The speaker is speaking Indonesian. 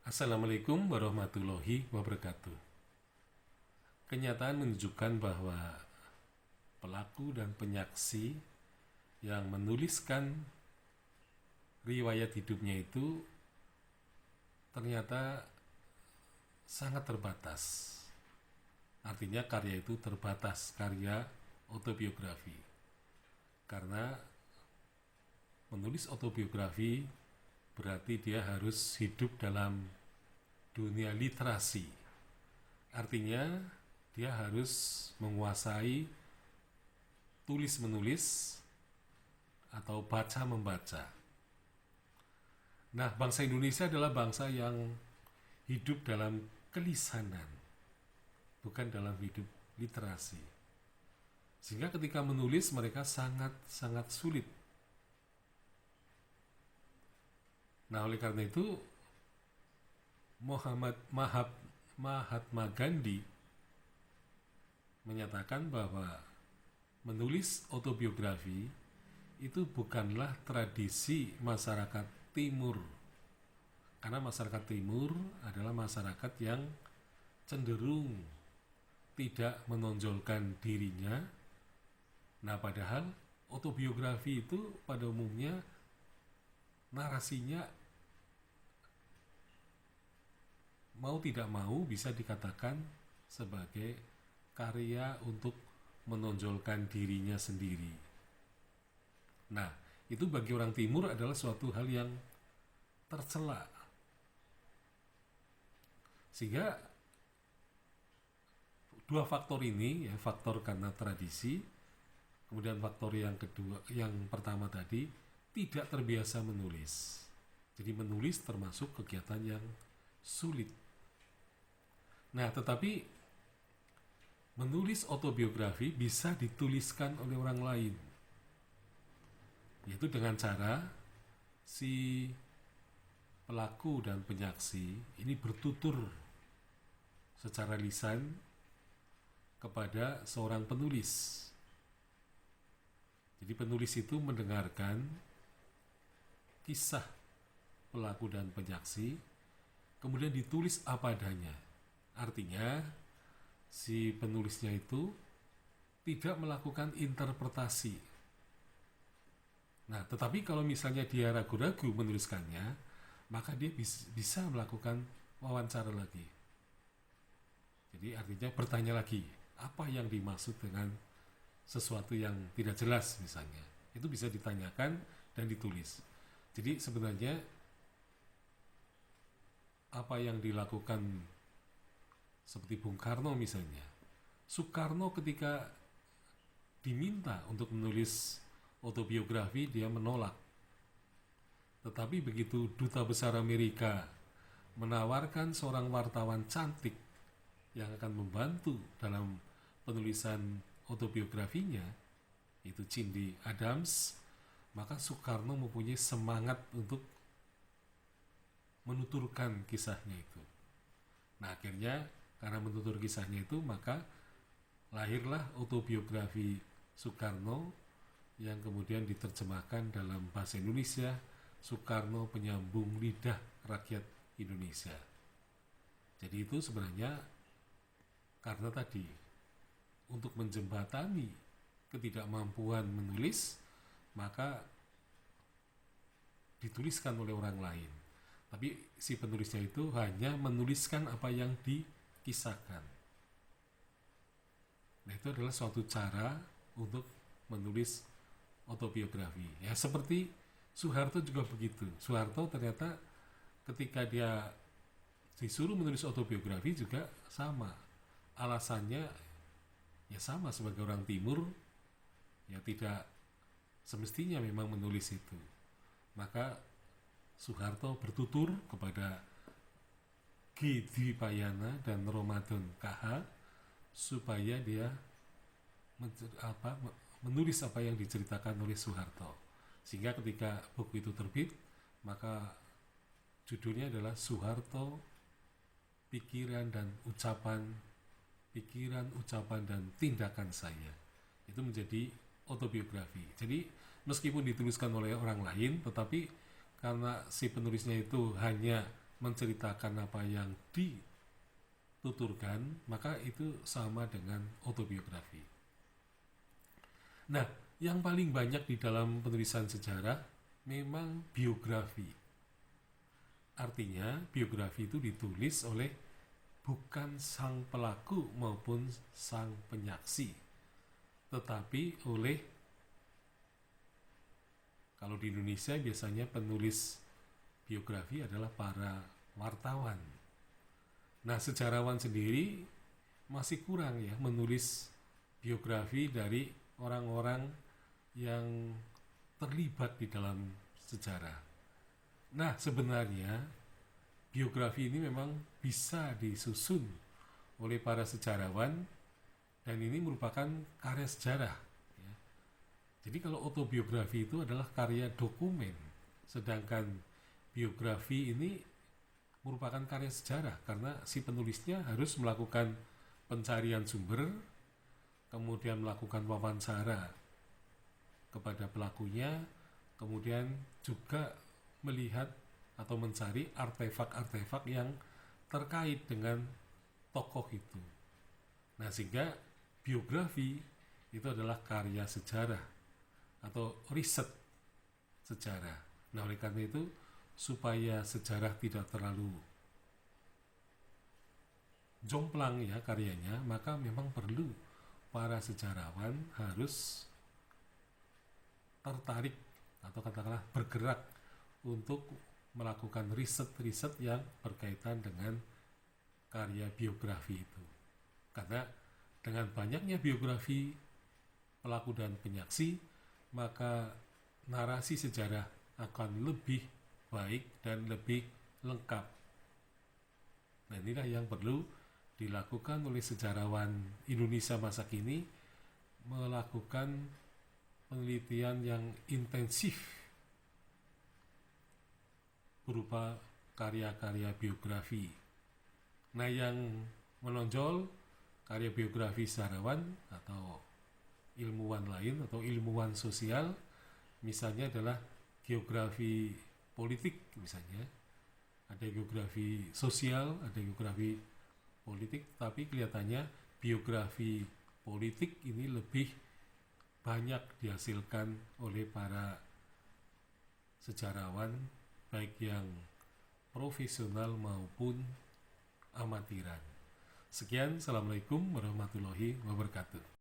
Assalamualaikum warahmatullahi wabarakatuh. Kenyataan menunjukkan bahwa pelaku dan penyaksi yang menuliskan riwayat hidupnya itu ternyata sangat terbatas. Artinya karya itu terbatas, karya autobiografi. Karena menulis autobiografi berarti dia harus hidup dalam dunia literasi. Artinya dia harus menguasai tulis-menulis atau baca-membaca. Nah, bangsa Indonesia adalah bangsa yang hidup dalam kelisanan, bukan dalam hidup literasi. Sehingga ketika menulis mereka sangat sulit. Nah, oleh karena itu Mahatma Gandhi menyatakan bahwa menulis autobiografi itu bukanlah tradisi masyarakat timur. Karena masyarakat timur adalah masyarakat yang cenderung tidak menonjolkan dirinya. Nah, padahal autobiografi itu pada umumnya narasinya mau tidak mau bisa dikatakan sebagai karya untuk menonjolkan dirinya sendiri. Nah, itu bagi orang timur adalah suatu hal yang tercela. Sehingga dua faktor ini, ya, faktor karena tradisi, kemudian faktor yang kedua, yang pertama tadi, tidak terbiasa menulis. Jadi menulis termasuk kegiatan yang sulit. Nah, tetapi menulis autobiografi bisa dituliskan oleh orang lain, yaitu dengan cara si pelaku dan penyaksi ini bertutur secara lisan kepada seorang penulis. Jadi penulis itu mendengarkan kisah pelaku dan penyaksi, kemudian ditulis apa adanya. Artinya si penulisnya itu tidak melakukan interpretasi. Nah, tetapi kalau misalnya dia ragu-ragu menuliskannya, maka dia bisa melakukan wawancara lagi. Jadi artinya bertanya lagi, apa yang dimaksud dengan sesuatu yang tidak jelas misalnya. Itu bisa ditanyakan dan ditulis. Jadi sebenarnya apa yang dilakukan seperti Bung Karno misalnya. Soekarno ketika diminta untuk menulis autobiografi dia menolak. Tetapi begitu Duta Besar Amerika menawarkan seorang wartawan cantik yang akan membantu dalam penulisan autobiografinya, itu Cindy Adams, maka Soekarno mempunyai semangat untuk menuturkan kisahnya itu. Nah, akhirnya karena menutur kisahnya itu, maka lahirlah autobiografi Soekarno yang kemudian diterjemahkan dalam bahasa Indonesia, Soekarno Penyambung Lidah Rakyat Indonesia. Jadi itu sebenarnya karena tadi untuk menjembatani ketidakmampuan menulis, maka dituliskan oleh orang lain. Tapi si penulisnya itu hanya menuliskan apa yang dikisahkan. Nah, itu adalah suatu cara untuk menulis autobiografi. Ya, seperti Soeharto juga begitu. Soeharto ternyata ketika dia disuruh menulis autobiografi juga sama. Alasannya ya sama, sebagai orang timur ya tidak semestinya memang menulis itu. Maka Soeharto bertutur kepada G. Dwipayana dan Ramadan KH supaya dia menulis apa yang diceritakan oleh Soeharto. Sehingga ketika buku itu terbit, maka judulnya adalah Soeharto, Pikiran, Ucapan dan Tindakan Saya. Itu menjadi autobiografi. Jadi meskipun dituliskan oleh orang lain, tetapi karena si penulisnya itu hanya menceritakan apa yang dituturkan, maka itu sama dengan autobiografi. Nah, yang paling banyak di dalam penulisan sejarah memang biografi. Artinya, biografi itu ditulis oleh bukan sang pelaku maupun sang penyaksi, tetapi oleh, kalau di Indonesia biasanya penulis biografi adalah para wartawan. Nah, sejarawan sendiri masih kurang ya menulis biografi dari orang-orang yang terlibat di dalam sejarah. Nah, sebenarnya biografi ini memang bisa disusun oleh para sejarawan dan ini merupakan karya sejarah. Ya. Jadi kalau autobiografi itu adalah karya dokumen, sedangkan biografi ini merupakan karya sejarah karena si penulisnya harus melakukan pencarian sumber, kemudian melakukan wawancara kepada pelakunya, kemudian juga melihat atau mencari artefak-artefak yang terkait dengan tokoh itu. Nah, sehingga biografi itu adalah karya sejarah atau riset sejarah. Nah, oleh karena itu, supaya sejarah tidak terlalu jomplang ya karyanya, maka memang perlu para sejarawan harus tertarik atau katakanlah bergerak untuk melakukan riset-riset yang berkaitan dengan karya biografi itu. Karena dengan banyaknya biografi pelaku dan penyaksi, maka narasi sejarah akan lebih baik dan lebih lengkap. Nah, inilah yang perlu dilakukan oleh sejarawan Indonesia masa kini, melakukan penelitian yang intensif berupa karya-karya biografi. Nah, yang menonjol karya biografi sejarawan atau ilmuwan lain atau ilmuwan sosial misalnya adalah geografi politik misalnya. Ada geografi sosial, ada geografi politik, tapi kelihatannya biografi politik ini lebih banyak dihasilkan oleh para sejarawan baik yang profesional maupun amatiran. Sekian, Assalamualaikum warahmatullahi wabarakatuh.